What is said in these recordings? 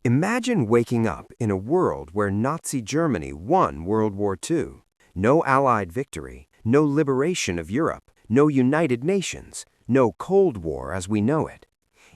Imagine waking up in a world where Nazi Germany won World War II. No Allied victory, no liberation of Europe, no United Nations, no Cold War as we know it.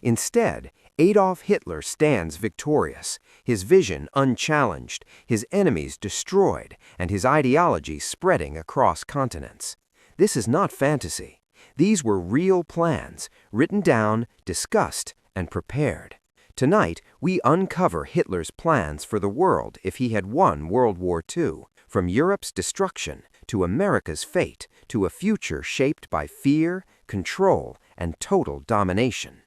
Instead, Adolf Hitler stands victorious, his vision unchallenged, his enemies destroyed, and his ideology spreading across continents. This is not fantasy. These were real plans, written down, discussed, and prepared. Tonight, we uncover Hitler's plans for the world if he had won World War II, from Europe's destruction to America's fate to a future shaped by fear, control, and total domination.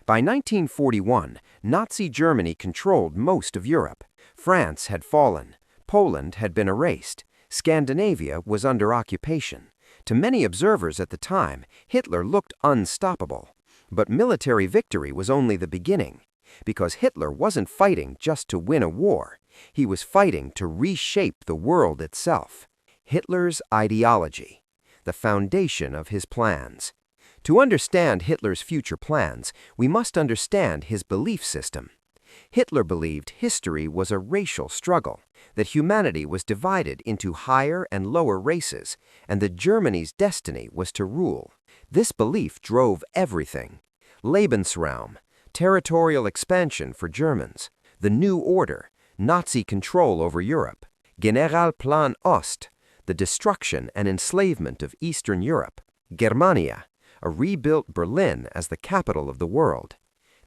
By 1941, Nazi Germany controlled most of Europe. France had fallen. Poland had been erased. Scandinavia was under occupation. To many observers at the time, Hitler looked unstoppable. But military victory was only the beginning. Because Hitler wasn't fighting just to win a war. He was fighting to reshape the world itself. Hitler's ideology, the foundation of his plans. To understand Hitler's future plans, we must understand his belief system. Hitler believed history was a racial struggle, that humanity was divided into higher and lower races, and that Germany's destiny was to rule. This belief drove everything. Lebensraum, territorial expansion for Germans, the New Order, Nazi control over Europe, Generalplan Ost, the destruction and enslavement of Eastern Europe, Germania, a rebuilt Berlin as the capital of the world.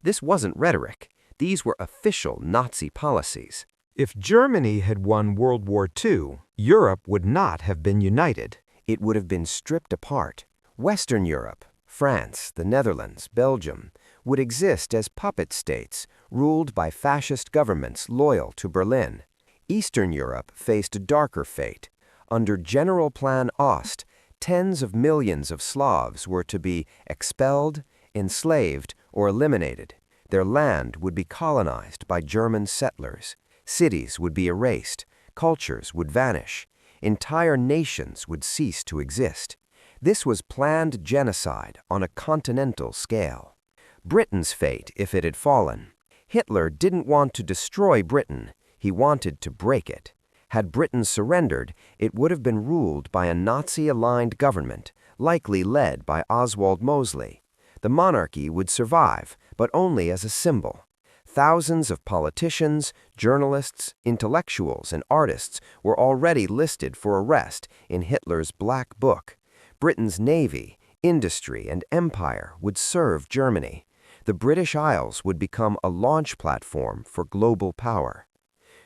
This wasn't rhetoric. These were official Nazi policies. If Germany had won World War II, Europe would not have been united. It would have been stripped apart. Western Europe, France, the Netherlands, Belgium, would exist as puppet states, ruled by fascist governments loyal to Berlin. Eastern Europe faced a darker fate. Under Generalplan Ost, tens of millions of Slavs were to be expelled, enslaved, or eliminated. Their land would be colonized by German settlers. Cities would be erased. Cultures would vanish. Entire nations would cease to exist. This was planned genocide on a continental scale. Britain's fate if it had fallen. Hitler didn't want to destroy Britain. He wanted to break it. Had Britain surrendered, it would have been ruled by a Nazi-aligned government, likely led by Oswald Mosley. The monarchy would survive, but only as a symbol. Thousands of politicians, journalists, intellectuals, and artists were already listed for arrest in Hitler's Black Book. Britain's navy, industry, and empire would serve Germany. The British Isles would become a launch platform for global power.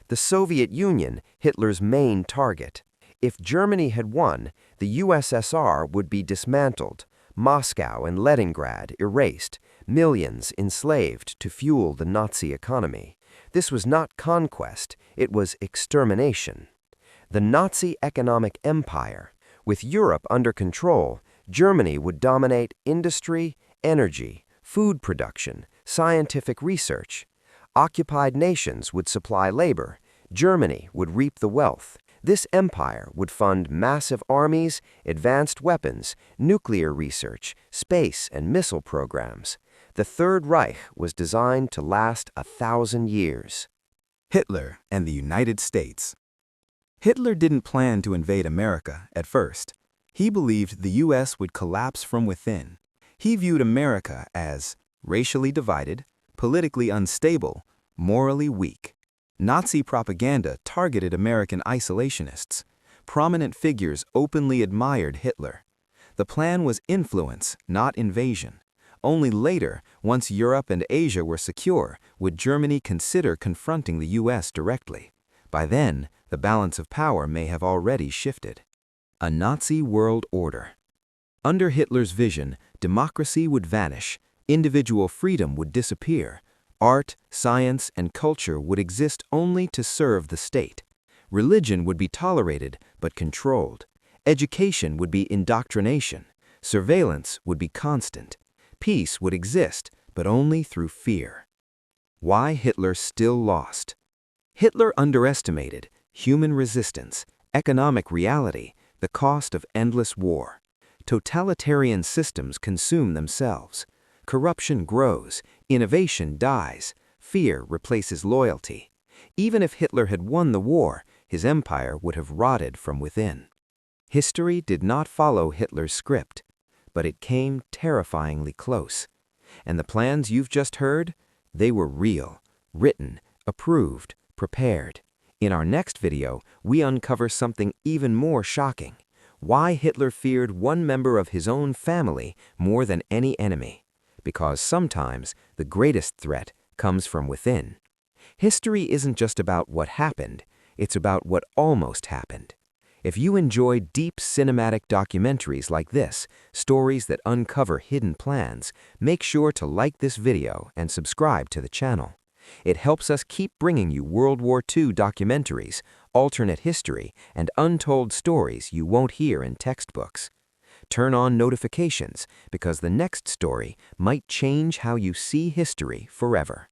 The Soviet Union, Hitler's main target. If Germany had won, the USSR would be dismantled, Moscow and Leningrad erased, millions enslaved to fuel the Nazi economy. This was not conquest, it was extermination. The Nazi economic empire. With Europe under control, Germany would dominate industry, energy, food production, scientific research. Occupied nations would supply labor. Germany would reap the wealth. This empire would fund massive armies, advanced weapons, nuclear research, space and missile programs. The Third Reich was designed to last 1,000 years. Hitler and the United States. Hitler didn't plan to invade America at first. He believed the U.S. would collapse from within. He viewed America as racially divided, politically unstable, morally weak. Nazi propaganda targeted American isolationists. Prominent figures openly admired Hitler. The plan was influence, not invasion. Only later, once Europe and Asia were secure, would Germany consider confronting the U.S. directly. By then, the balance of power may have already shifted. A Nazi world order. Under Hitler's vision, democracy would vanish, individual freedom would disappear. Art, science, and culture would exist only to serve the state. Religion would be tolerated but controlled. Education would be indoctrination. Surveillance would be constant. Peace would exist, but only through fear. Why Hitler still lost. Hitler underestimated human resistance, economic reality, the cost of endless war. Totalitarian systems consume themselves. Corruption grows, innovation dies, fear replaces loyalty. Even if Hitler had won the war, his empire would have rotted from within. History did not follow Hitler's script, but it came terrifyingly close. And the plans you've just heard, they were real, written, approved, prepared. In our next video, we uncover something even more shocking: why Hitler feared one member of his own family more than any enemy. Because sometimes the greatest threat comes from within. History isn't just about what happened, it's about what almost happened. If you enjoy deep cinematic documentaries like this, stories that uncover hidden plans, make sure to like this video and subscribe to the channel. It helps us keep bringing you World War II documentaries, alternate history, and untold stories you won't hear in textbooks. Turn on notifications because the next story might change how you see history forever.